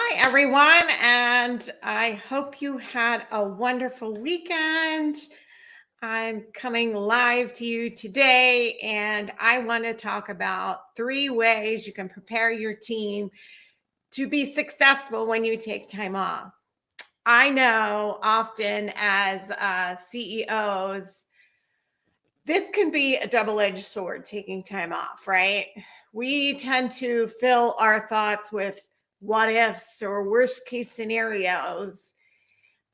Hi, everyone, and I hope you had a wonderful weekend. I'm coming live to you today, and I want to talk about 3 ways you can prepare your team to be successful when you take time off. I know often as CEOs, this can be a double-edged sword, taking time off, right? We tend to fill our thoughts with what ifs or worst case scenarios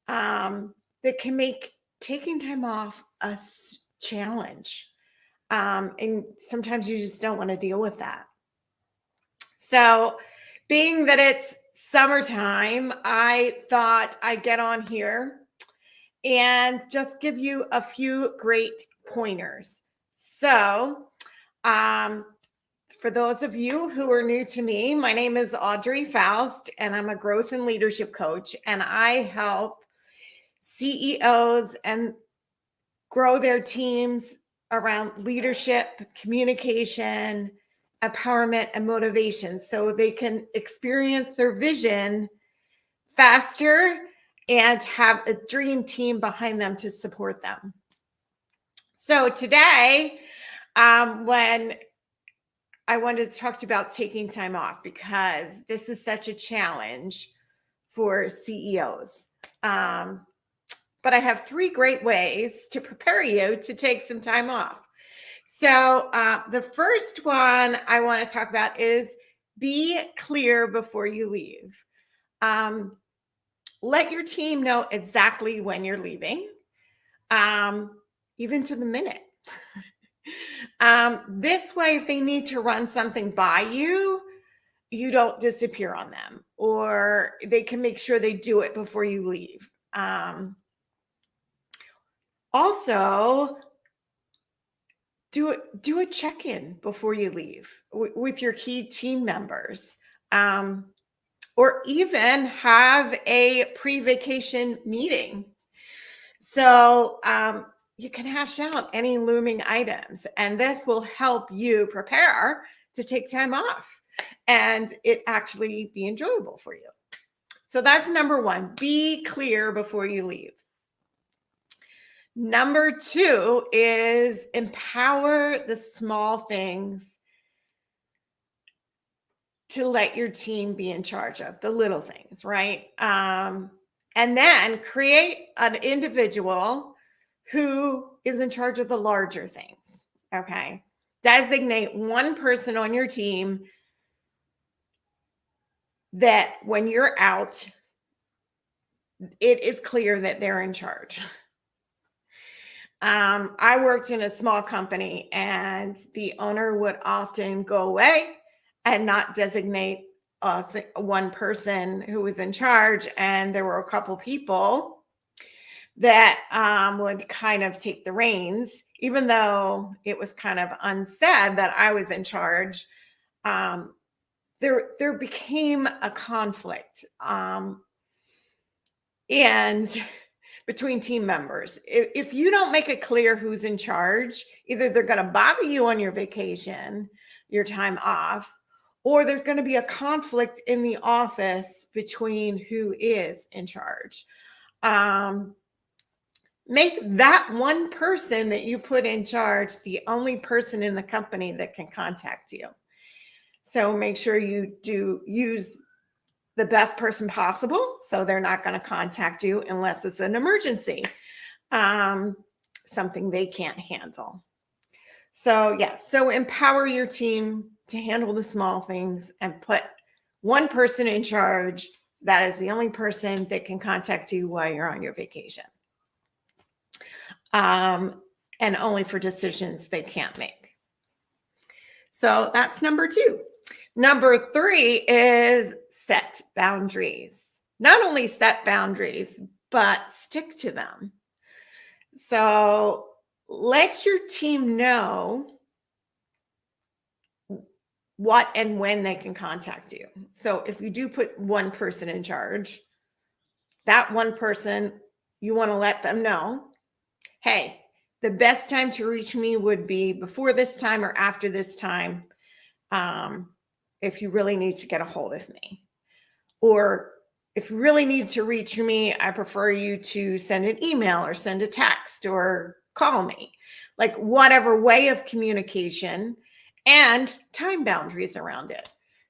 that can make taking time off a challenge. And sometimes you just don't want to deal with that. So, being that it's summertime, I thought I'd get on here and just give you a few great pointers. So, um, for those of you who are new to me, my name is Audrey Faust, and I'm a growth and leadership coach, and I help CEOs and grow their teams around leadership, communication, empowerment, and motivation so they can experience their vision faster and have a dream team behind them to support them. So today, when I wanted to talk to you about taking time off, because this is such a challenge for CEOs. But I have 3 great ways to prepare you to take some time off. So the first one I want to talk about is be clear before you leave. Let your team know exactly when you're leaving, even to the minute. This way, if they need to run something by you, you don't disappear on them, or they can make sure they do it before you leave. Also, do a check-in before you leave with your key team members, or even have a pre-vacation meeting. So you can hash out any looming items, and this will help you prepare to take time off and it actually be enjoyable for you. So that's number 1, be clear before you leave. Number 2 is empower the small things to let your team be in charge of the little things, right? And then create an individual who is in charge of the larger things, okay? Designate one person on your team that when you're out, it is clear that they're in charge. I worked in a small company, and the owner would often go away and not designate one person who was in charge. And there were a couple people that would kind of take the reins, even though it was kind of unsaid that I was in charge. There became a conflict. And between team members, if you don't make it clear who's in charge, either they're going to bother you on your vacation, your time off, or there's going to be a conflict in the office between who is in charge. Make that one person that you put in charge the only person in the company that can contact you. So make sure you do use the best person possible, so they're not going to contact you unless it's an emergency, something they can't handle. So yes, so empower your team to handle the small things and put one person in charge. That is the only person that can contact you while you're on your vacation, and only for decisions they can't make. So that's number 2. Number 3 is set boundaries. Not only set boundaries, but stick to them. So let your team know what and when they can contact you. So if you do put one person in charge, that one person, you want to let them know, hey, the best time to reach me would be before this time or after this time, if you really need to get a hold of me. Or if you really need to reach me, I prefer you to send an email or send a text or call me. Like whatever way of communication, and time boundaries around it.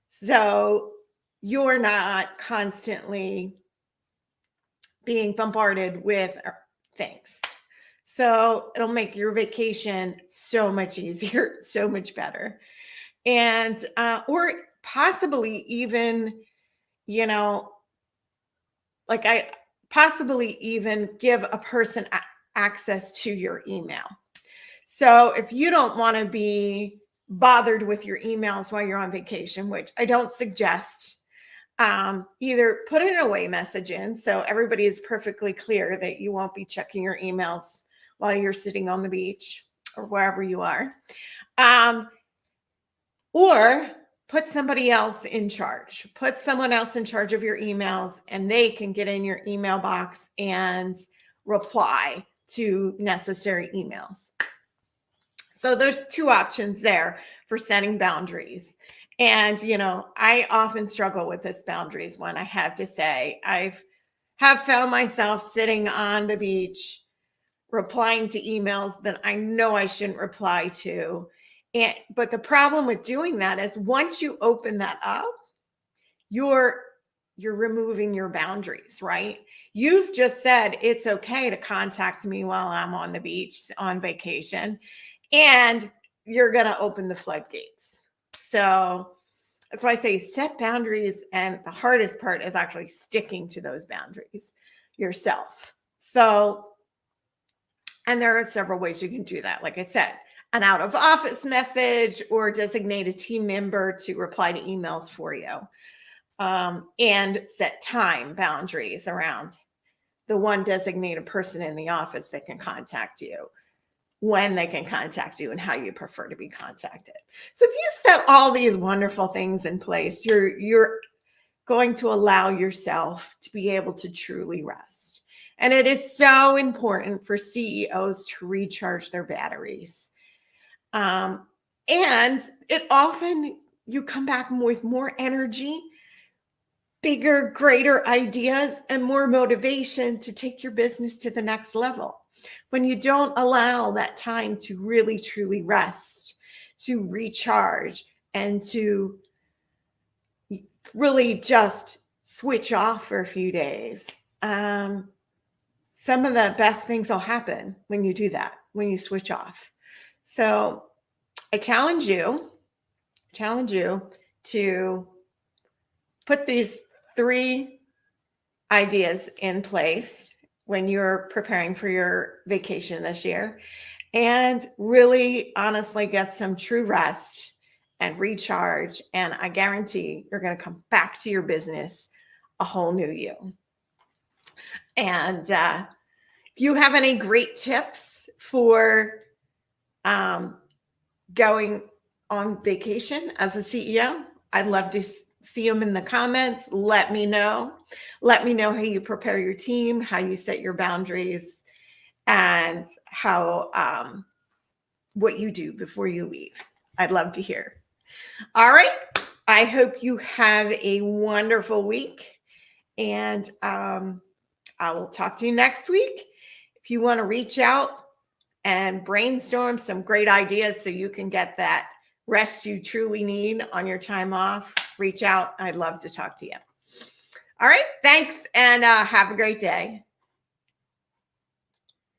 So you're not constantly being bombarded with things. So it'll make your vacation so much easier, so much better. And, or possibly even, you know, like I possibly even give a person access to your email. So if you don't want to be bothered with your emails while you're on vacation, which I don't suggest, either put an away message in so everybody is perfectly clear that you won't be checking your emails while you're sitting on the beach or wherever you are. Or put somebody else in charge. Put someone else in charge of your emails, and they can get in your email box and reply to necessary emails. So there's two options there for setting boundaries. And, I often struggle with this boundaries one, I have to say. Have found myself sitting on the beach replying to emails that I know I shouldn't reply to. But the problem with doing that is once you open that up, you're removing your boundaries, right? You've just said it's okay to contact me while I'm on the beach on vacation, and you're going to open the floodgates. So that's why I say set boundaries, and the hardest part is actually sticking to those boundaries yourself. So, and there are several ways you can do that. Like I said, an out of office message or designate a team member to reply to emails for you. And set time boundaries around the one designated person in the office that can contact you, when they can contact you, and how you prefer to be contacted. So if you set all these wonderful things in place, you're going to allow yourself to be able to truly rest. And it is so important for CEOs to recharge their batteries. And it often, you come back with more energy, bigger, greater ideas, and more motivation to take your business to the next level. When you don't allow that time to really, truly rest, to recharge, and to really just switch off for a few days. Some of the best things will happen when you do that, when you switch off. So I challenge you to put these 3 ideas in place when you're preparing for your vacation this year, and really honestly get some true rest and recharge. And I guarantee you're going to come back to your business a whole new you. And if you have any great tips for going on vacation as a CEO, I'd love to see them in the comments. Let me know. Let me know how you prepare your team, how you set your boundaries, and how what you do before you leave. I'd love to hear. All right. I hope you have a wonderful week, and I will talk to you next week. If you want to reach out and brainstorm some great ideas so you can get that rest you truly need on your time off, reach out. I'd love to talk to you. All right. Thanks, and have a great day.